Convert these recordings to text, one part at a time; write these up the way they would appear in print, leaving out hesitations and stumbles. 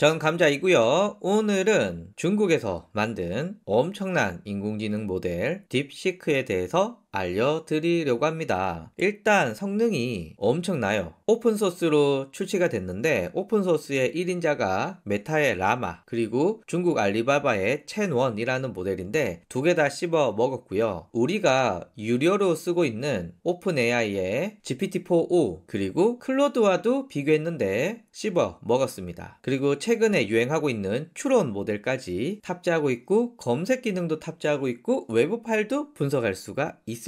전 감자이고요. 오늘은 중국에서 만든 엄청난 인공지능 모델 딥시크에 대해서 알려드리려고 합니다. 일단 성능이 엄청나요. 오픈소스로 출시가 됐는데 오픈소스의 1인자가 메타의 라마 그리고 중국 알리바바의 첸원이라는 모델인데 두 개 다 씹어 먹었고요. 우리가 유료로 쓰고 있는 오픈AI의 GPT-4o 그리고 클로드와도 비교했는데 씹어 먹었습니다. 그리고 최근에 유행하고 있는 추론 모델까지 탑재하고 있고 검색 기능도 탑재하고 있고 외부 파일도 분석할 수가 있습니다.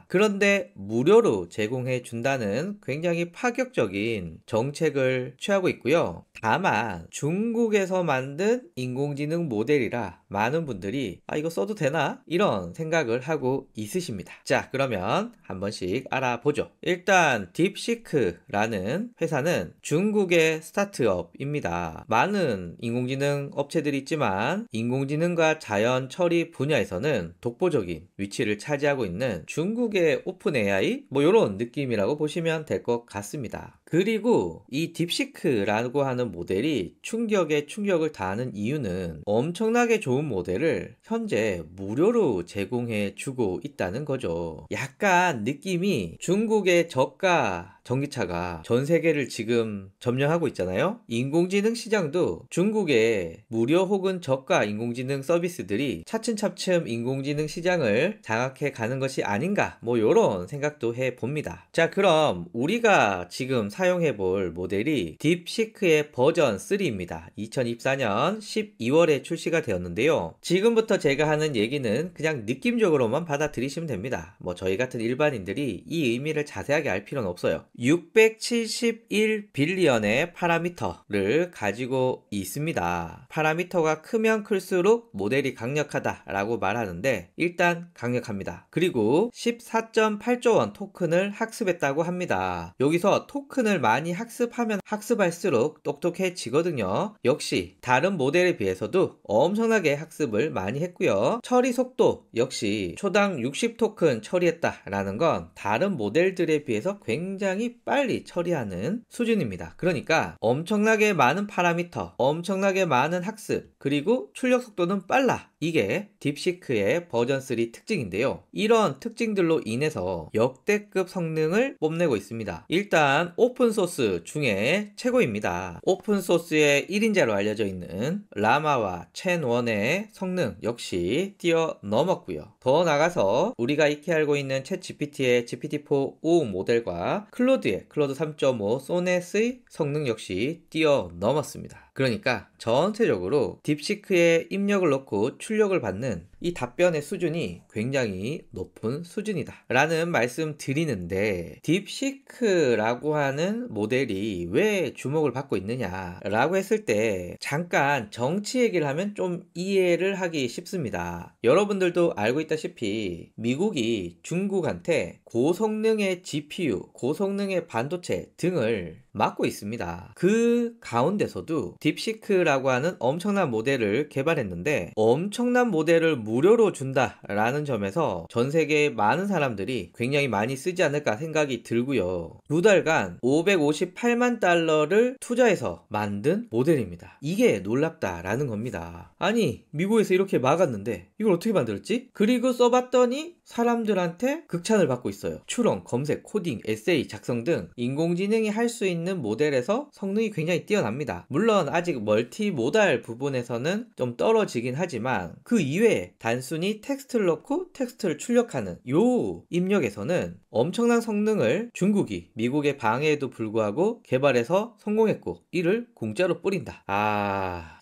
그런데 무료로 제공해 준다는 굉장히 파격적인 정책을 취하고 있고요. 다만 중국에서 만든 인공지능 모델이라 많은 분들이 이거 써도 되나? 이런 생각을 하고 있으십니다. 자, 그러면 한 번씩 알아보죠. 일단 딥시크라는 회사는 중국의 스타트업입니다. 많은 인공지능 업체들이 있지만 인공지능과 자연 처리 분야에서는 독보적인 위치를 차지하고 있는 중국의 오픈 AI 이런 느낌이라고 보시면 될 것 같습니다. 그리고 이 딥시크라고 하는 모델이 충격에 충격을 다하는 이유는 엄청나게 좋은 모델을 현재 무료로 제공해 주고 있다는 거죠. 약간 느낌이 중국의 저가 전기차가 전 세계를 지금 점령하고 있잖아요. 인공지능 시장도 중국의 무료 혹은 저가 인공지능 서비스들이 차츰차츰 인공지능 시장을 장악해 가는 것이 아닌가 이런 생각도 해봅니다. 자, 그럼 우리가 지금 사용해 볼 모델이 딥시크의 버전 3입니다. 2024년 12월에 출시가 되었는데요. 지금부터 제가 하는 얘기는 그냥 느낌적으로만 받아들이시면 됩니다. 저희 같은 일반인들이 이 의미를 자세하게 알 필요는 없어요. 671 빌리언의 파라미터를 가지고 있습니다. 파라미터가 크면 클수록 모델이 강력하다라고 말하는데 일단 강력합니다. 그리고 14.8조 원 토큰을 학습했다고 합니다. 여기서 토큰을 많이 학습하면 학습할수록 똑똑해지거든요. 역시 다른 모델에 비해서도 엄청나게 학습을 많이 했고요. 처리 속도 역시 초당 60 토큰 처리했다라는 건 다른 모델들에 비해서 굉장히 빨리 처리하는 수준입니다. 그러니까 엄청나게 많은 파라미터, 엄청나게 많은 학습, 그리고 출력 속도는 빨라. 이게 딥시크의 버전 3 특징인데요. 이런 특징들로 인해서 역대급 성능을 뽐내고 있습니다. 일단 오픈소스 중에 최고입니다. 오픈소스의 1인자로 알려져 있는 라마와 첸원의 성능 역시 뛰어넘었고요. 더 나가서 우리가 익히 알고 있는 챗GPT의 GPT-4o 모델과 클로드의 클로드 3.5 소넷의 성능 역시 뛰어넘었습니다. 그러니까 전체적으로 딥시크에 입력을 넣고 출력을 받는 이 답변의 수준이 굉장히 높은 수준이다 라는 말씀 드리는데, 딥시크라고 하는 모델이 왜 주목을 받고 있느냐 라고 했을 때 잠깐 정치 얘기를 하면 좀 이해를 하기 쉽습니다. 여러분들도 알고 있다시피 미국이 중국한테 고성능의 GPU, 고성능의 반도체 등을 막고 있습니다. 그 가운데서도 딥시크라고 하는 엄청난 모델을 개발했는데 엄청난 모델을 무료로 준다라는 점에서 전 세계의 많은 사람들이 굉장히 많이 쓰지 않을까 생각이 들고요. 두 달간 558만 달러를 투자해서 만든 모델입니다. 이게 놀랍다라는 겁니다. 아니, 미국에서 이렇게 막았는데 이걸 어떻게 만들었지? 그리고 써봤더니 사람들한테 극찬을 받고 있어요. 추론, 검색, 코딩, 에세이 작성 등 인공지능이 할 수 있는 모델에서 성능이 굉장히 뛰어납니다. 물론 아직 멀티모달 부분에서는 좀 떨어지긴 하지만 그 이외에 단순히 텍스트를 넣고 텍스트를 출력하는 요 입력에서는 엄청난 성능을 중국이 미국의 방해에도 불구하고 개발해서 성공했고 이를 공짜로 뿌린다.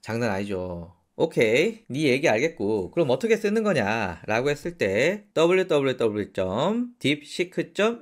장난 아니죠. 오케이, 네 얘기 알겠고 그럼 어떻게 쓰는 거냐 라고 했을 때 www.deepseek.com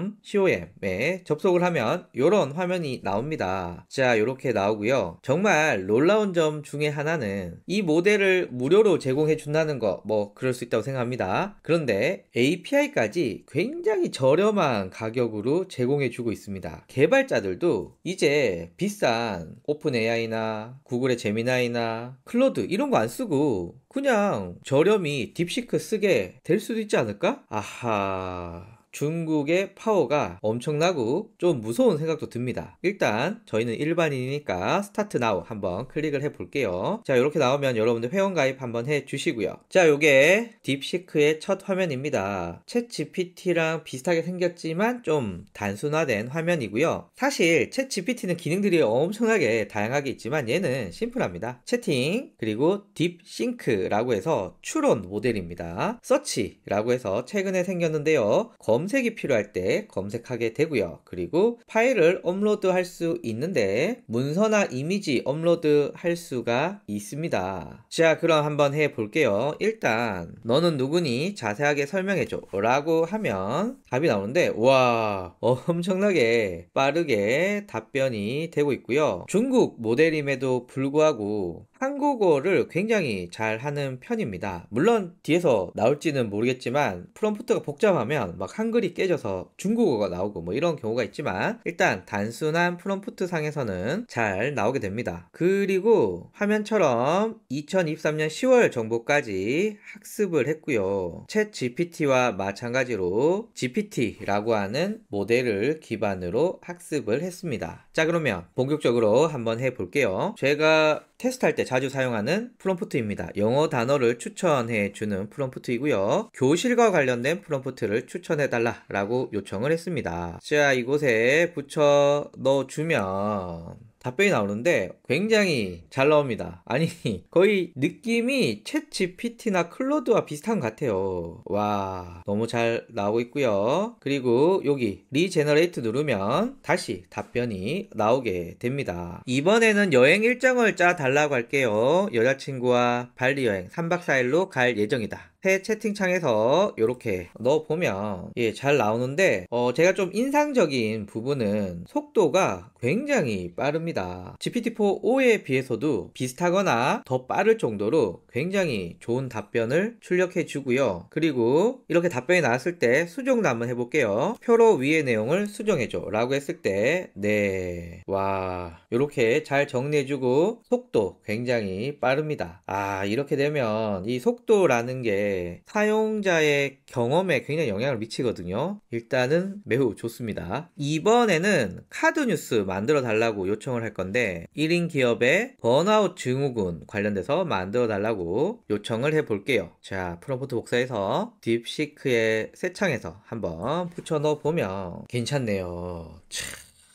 depseek.com에 접속을 하면 이런 화면이 나옵니다. 자, 이렇게 나오고요. 정말 놀라운 점 중에 하나는 이 모델을 무료로 제공해 준다는 거 그럴 수 있다고 생각합니다. 그런데 API까지 굉장히 저렴한 가격으로 제공해 주고 있습니다. 개발자들도 이제 비싼 오픈 AI나 구글의 제미나이나 클로드 이런 거 안 쓰고 그냥 저렴히 딥시크 쓰게 될 수도 있지 않을까? 아하, 중국의 파워가 엄청나고 좀 무서운 생각도 듭니다. 일단 저희는 일반인이니까 스타트 나우 한번 클릭을 해 볼게요. 자, 이렇게 나오면 여러분들 회원가입 한번 해 주시고요. 자, 요게 딥시크의 첫 화면입니다. 챗 GPT랑 비슷하게 생겼지만 좀 단순화된 화면이고요. 사실 챗 GPT는 기능들이 엄청나게 다양하게 있지만 얘는 심플합니다. 채팅, 그리고 딥싱크라고 해서 추론 모델입니다. 서치라고 해서 최근에 생겼는데요. 검색이 필요할 때 검색하게 되고요. 그리고 파일을 업로드할 수 있는데 문서나 이미지 업로드 할 수가 있습니다. 자, 그럼 한번 해 볼게요. 일단 너는 누구니? 자세하게 설명해줘 라고 하면 답이 나오는데, 와, 엄청나게 빠르게 답변이 되고 있고요. 중국 모델임에도 불구하고 한국어를 굉장히 잘 하는 편입니다. 물론 뒤에서 나올지는 모르겠지만 프롬프트가 복잡하면 막 한글이 깨져서 중국어가 나오고 뭐 이런 경우가 있지만 일단 단순한 프롬프트 상에서는 잘 나오게 됩니다. 그리고 화면처럼 2023년 10월 정보까지 학습을 했고요. 챗 GPT와 마찬가지로 GPT라고 하는 모델을 기반으로 학습을 했습니다. 자, 그러면 본격적으로 한번 해볼게요. 제가 테스트할 때 자주 사용하는 프롬프트입니다. 영어 단어를 추천해 주는 프롬프트이고요. 교실과 관련된 프롬프트를 추천해 달라 라고 요청을 했습니다. 자, 이곳에 붙여 넣어주면 답변이 나오는데 굉장히 잘 나옵니다. 아니, 거의 느낌이 챗 GPT나 클로드와 비슷한 것 같아요. 와, 너무 잘 나오고 있고요. 그리고 여기 리제너레이트 누르면 다시 답변이 나오게 됩니다. 이번에는 여행 일정을 짜 달라고 할게요. 여자친구와 발리 여행 3박 4일로 갈 예정이다. 새 채팅창에서 이렇게 넣어보면 잘 나오는데 제가 좀 인상적인 부분은 속도가 굉장히 빠릅니다. GPT-4.5에 비해서도 비슷하거나 더 빠를 정도로 굉장히 좋은 답변을 출력해 주고요. 그리고 이렇게 답변이 나왔을 때 수정도 한번 해볼게요. 표로 위의 내용을 수정해줘 라고 했을 때 네, 와, 이렇게 잘 정리해주고 속도 굉장히 빠릅니다. 아, 이렇게 되면 이 속도라는 게 사용자의 경험에 굉장히 영향을 미치거든요. 일단은 매우 좋습니다. 이번에는 카드 뉴스 만들어 달라고 요청을 할 건데 1인 기업의 번아웃 증후군 관련돼서 만들어 달라고 요청을 해 볼게요. 자, 프롬프트 복사해서 딥시크의 새 창에서 한번 붙여 넣어 보면 괜찮네요.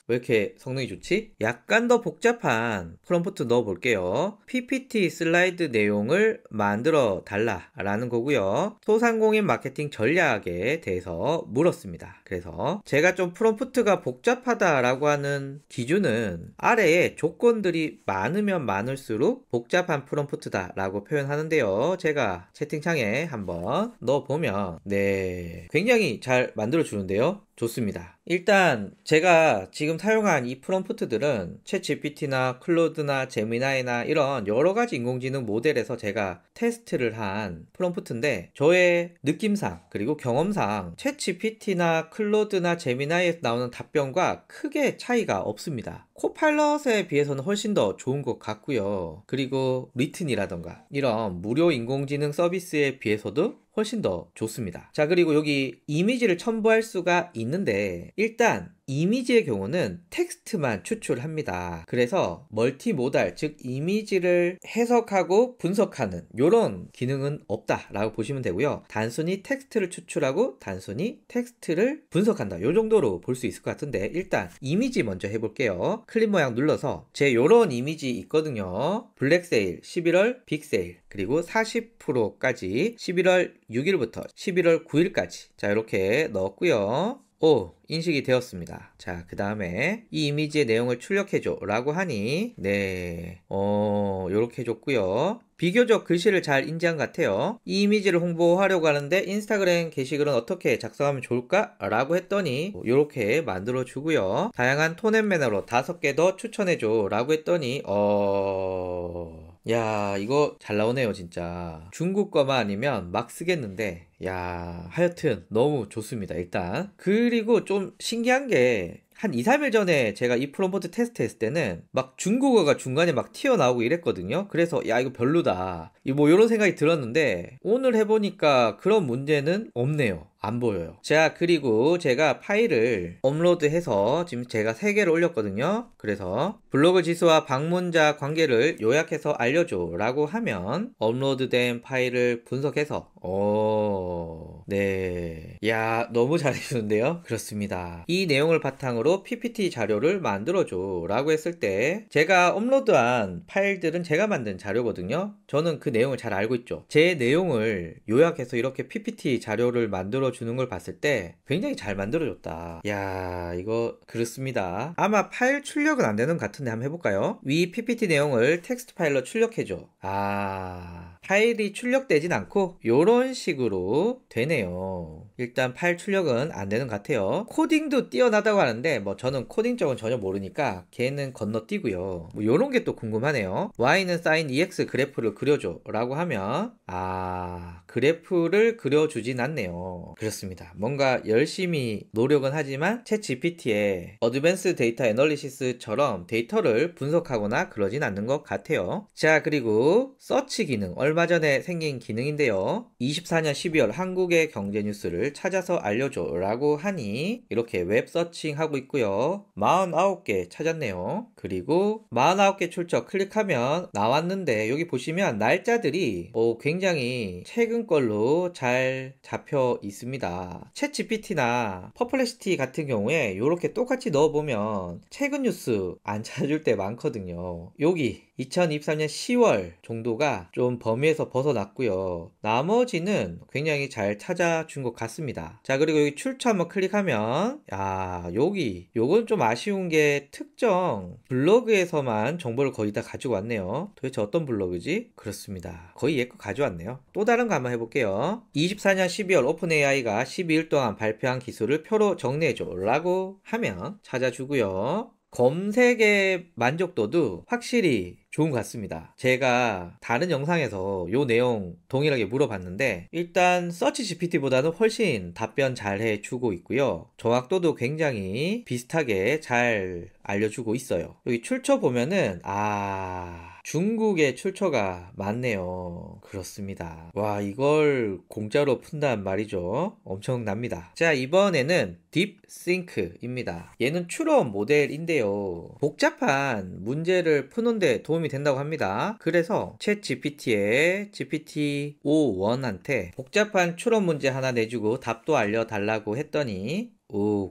왜 이렇게 성능이 좋지? 약간 더 복잡한 프롬프트 넣어 볼게요. PPT 슬라이드 내용을 만들어 달라 라는 거고요. 소상공인 마케팅 전략에 대해서 물었습니다. 그래서 제가 좀 프롬프트가 복잡하다 라고 하는 기준은 아래에 조건들이 많으면 많을수록 복잡한 프롬프트다 라고 표현하는데요. 제가 채팅창에 한번 넣어 보면 네, 굉장히 잘 만들어 주는데요. 좋습니다. 일단 제가 지금 사용한 이 프롬프트들은 챗 GPT나 클로드나 제미나이나 이런 여러가지 인공지능 모델에서 제가 테스트를 한 프롬프트인데 저의 느낌상 그리고 경험상 챗 GPT나 클로드나 제미나이에서 나오는 답변과 크게 차이가 없습니다. 코파일럿에 비해서는 훨씬 더 좋은 것 같고요. 그리고 리튼이라던가 이런 무료 인공지능 서비스에 비해서도 훨씬 더 좋습니다. 자, 그리고 여기 이미지를 첨부할 수가 있는데 일단 이미지의 경우는 텍스트만 추출합니다. 그래서 멀티모달, 즉 이미지를 해석하고 분석하는 이런 기능은 없다라고 보시면 되고요. 단순히 텍스트를 추출하고 단순히 텍스트를 분석한다. 이 정도로 볼 수 있을 것 같은데 일단 이미지 먼저 해볼게요. 클립 모양 눌러서 제 요런 이미지 있거든요. 블랙 세일, 11월 빅 세일, 그리고 40%까지 11월 6일부터 11월 9일까지 자, 이렇게 넣었고요. 오, 인식이 되었습니다. 자, 그 다음에 이 이미지의 내용을 출력해줘 라고 하니 네, 요렇게 해줬고요. 비교적 글씨를 잘 인지한 것 같아요. 이 이미지를 홍보하려고 하는데 인스타그램 게시글은 어떻게 작성하면 좋을까? 라고 했더니 이렇게 만들어 주고요. 다양한 톤 앤 매너로 5개 더 추천해줘 라고 했더니 야, 이거 잘 나오네요 진짜. 중국 거만 아니면 막 쓰겠는데 야, 하여튼 너무 좋습니다 일단. 그리고 좀 신기한 게 한 2, 3일 전에 제가 이 프롬프트 테스트 했을 때는 막 중국어가 중간에 막 튀어나오고 이랬거든요. 그래서 야, 이거 별로다 뭐 이런 생각이 들었는데 오늘 해보니까 그런 문제는 없네요. 안 보여요. 자, 그리고 제가 파일을 업로드해서 지금 제가 3개를 올렸거든요. 그래서 블로그 지수와 방문자 관계를 요약해서 알려줘 라고 하면 업로드된 파일을 분석해서 네. 야, 너무 잘해주는데요? 그렇습니다. 이 내용을 바탕으로 PPT 자료를 만들어줘 라고 했을 때 제가 업로드한 파일들은 제가 만든 자료거든요. 저는 그 내용을 잘 알고 있죠. 제 내용을 요약해서 이렇게 PPT 자료를 만들어주는 걸 봤을 때 굉장히 잘 만들어줬다. 야, 이거 그렇습니다. 아마 파일 출력은 안 되는 것 같은데 한번 해볼까요? 위 PPT 내용을 텍스트 파일로 출력해줘. 파일이 출력되진 않고 이런 식으로 되네요. 일단 파일 출력은 안 되는 것 같아요. 코딩도 뛰어나다고 하는데 뭐 저는 코딩 쪽은 전혀 모르니까 걔는 건너뛰고요. 뭐 이런 게 또 궁금하네요. y는 sin EX 그래프를 그려줘 라고 하면 그래프를 그려주진 않네요. 그렇습니다. 뭔가 열심히 노력은 하지만 챗 GPT의 어드밴스 데이터 애널리시스처럼 데이터를 분석하거나 그러진 않는 것 같아요. 자, 그리고 서치 기능, 얼마 전에 생긴 기능인데요. 24년 12월 한국의 경제 뉴스를 찾아서 알려줘 라고 하니 이렇게 웹 서칭 하고 있고요. 49개 찾았네요. 그리고 49개 출처 클릭하면 나왔는데 여기 보시면 날짜들이 굉장히 최근 걸로 잘 잡혀 있습니다. 챗 GPT나 퍼플렉시티 같은 경우에 이렇게 똑같이 넣어보면 최근 뉴스 안 찾아줄 때 많거든요. 여기 2023년 10월 정도가 좀 범위에서 벗어났고요. 나머지는 굉장히 잘 찾아준 것 같습니다. 자, 그리고 여기 출처 한번 클릭하면 요건 좀 아쉬운 게 특정 블로그에서만 정보를 거의 다 가지고 왔네요. 도대체 어떤 블로그지? 그렇습니다. 거의 얘 거 가져왔네요. 또 다른 거 한번 해볼게요. 24년 12월 오픈 AI가 12일 동안 발표한 기술을 표로 정리해줘 라고 하면 찾아주고요. 검색의 만족도도 확실히 좋은 것 같습니다. 제가 다른 영상에서 요 내용 동일하게 물어봤는데 일단 서치 GPT보다는 훨씬 답변 잘 해주고 있고요. 정확도도 굉장히 비슷하게 잘 알려주고 있어요. 여기 출처 보면은 중국의 출처가 많네요. 그렇습니다. 와, 이걸 공짜로 푼단 말이죠. 엄청납니다. 자, 이번에는 딥싱크입니다. 얘는 추론 모델인데요. 복잡한 문제를 푸는데 도움이 된다고 합니다. 그래서 챗 GPT의 GPT-5.1한테 복잡한 추론 문제 하나 내주고 답도 알려달라고 했더니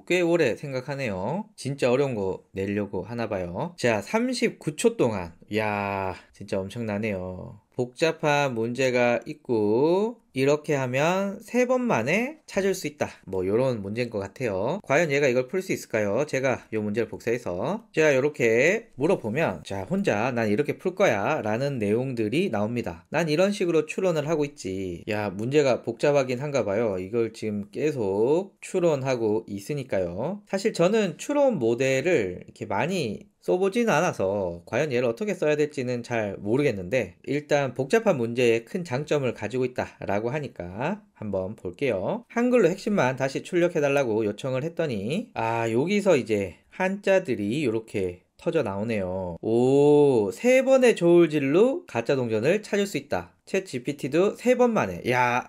꽤 오래 생각하네요. 진짜 어려운 거 내려고 하나봐요. 자, 39초 동안. 이야, 진짜 엄청나네요. 복잡한 문제가 있고 이렇게 하면 3번 만에 찾을 수 있다. 뭐 요런 문제인 것 같아요. 과연 얘가 이걸 풀 수 있을까요? 제가 요 문제를 복사해서 제가 이렇게 물어보면 자, 혼자 난 이렇게 풀 거야 라는 내용들이 나옵니다. 난 이런 식으로 추론을 하고 있지. 야, 문제가 복잡하긴 한가 봐요. 이걸 지금 계속 추론하고 있으니까요. 사실 저는 추론 모델을 이렇게 많이 써보진 않아서 과연 얘를 어떻게 써야 될지는 잘 모르겠는데 일단 복잡한 문제에 큰 장점을 가지고 있다 라고 하니까 한번 볼게요. 한글로 핵심만 다시 출력해달라고 요청을 했더니 여기서 이제 한자들이 이렇게 터져 나오네요. 3번의 저울질로 가짜 동전을 찾을 수 있다. 챗 GPT도 3번 만에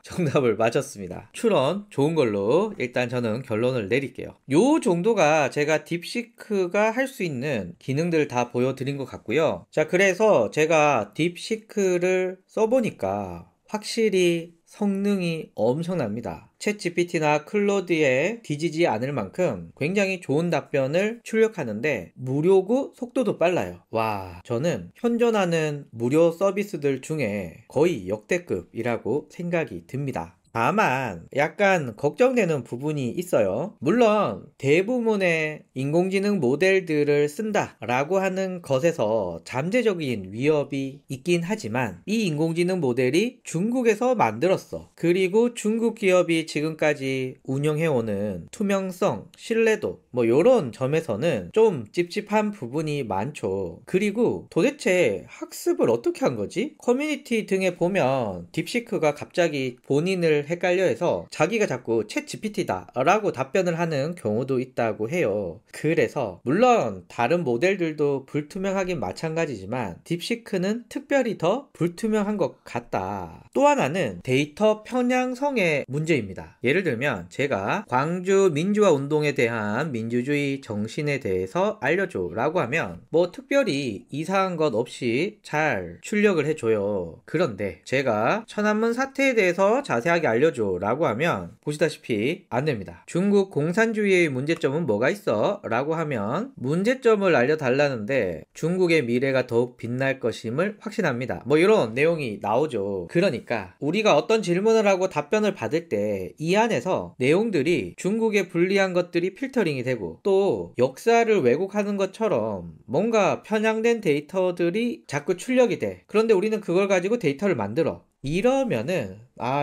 정답을 맞췄습니다. 추론 좋은 걸로 일단 저는 결론을 내릴게요. 요 정도가 제가 딥시크가 할 수 있는 기능들을 다 보여드린 것 같고요. 자, 그래서 제가 딥시크를 써보니까 확실히 성능이 엄청납니다. 챗 GPT나 클로드에 뒤지지 않을 만큼 굉장히 좋은 답변을 출력하는데 무료고 속도도 빨라요. 와, 저는 현존하는 무료 서비스들 중에 거의 역대급이라고 생각이 듭니다. 다만 약간 걱정되는 부분이 있어요. 물론 대부분의 인공지능 모델들을 쓴다 라고 하는 것에서 잠재적인 위협이 있긴 하지만 이 인공지능 모델이 중국에서 만들었어. 그리고 중국 기업이 지금까지 운영해오는 투명성, 신뢰도 뭐 요런 점에서는 좀 찝찝한 부분이 많죠. 그리고 도대체 학습을 어떻게 한 거지? 커뮤니티 등에 보면 딥시크가 갑자기 본인을 모델을 헷갈려해서 자기가 자꾸 챗 GPT다 라고 답변을 하는 경우도 있다고 해요. 그래서 물론 다른 모델들도 불투명하긴 마찬가지지만 딥시크는 특별히 더 불투명한 것 같다. 또 하나는 데이터 편향성의 문제입니다. 예를 들면 제가 광주 민주화 운동에 대한 민주주의 정신에 대해서 알려줘 라고 하면 뭐 특별히 이상한 것 없이 잘 출력을 해줘요. 그런데 제가 천안문 사태에 대해서 자세하게 알려줘 라고 하면 보시다시피 안 됩니다. 중국 공산주의의 문제점은 뭐가 있어? 라고 하면 문제점을 알려달라는데 중국의 미래가 더욱 빛날 것임을 확신합니다. 뭐 이런 내용이 나오죠. 그러니까 우리가 어떤 질문을 하고 답변을 받을 때 이 안에서 내용들이 중국에 불리한 것들이 필터링이 되고 또 역사를 왜곡하는 것처럼 뭔가 편향된 데이터들이 자꾸 출력이 돼. 그런데 우리는 그걸 가지고 데이터를 만들어. 이러면은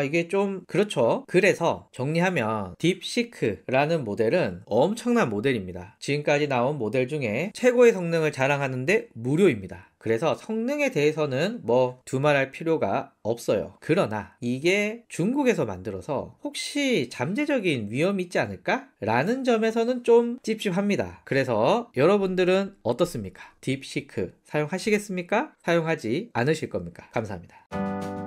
이게 좀 그렇죠. 그래서 정리하면 딥시크라는 모델은 엄청난 모델입니다. 지금까지 나온 모델 중에 최고의 성능을 자랑하는데 무료입니다. 그래서 성능에 대해서는 뭐 두말할 필요가 없어요. 그러나 이게 중국에서 만들어서 혹시 잠재적인 위험이 있지 않을까? 라는 점에서는 좀 찝찝합니다. 그래서 여러분들은 어떻습니까? 딥시크 사용하시겠습니까? 사용하지 않으실 겁니까? 감사합니다.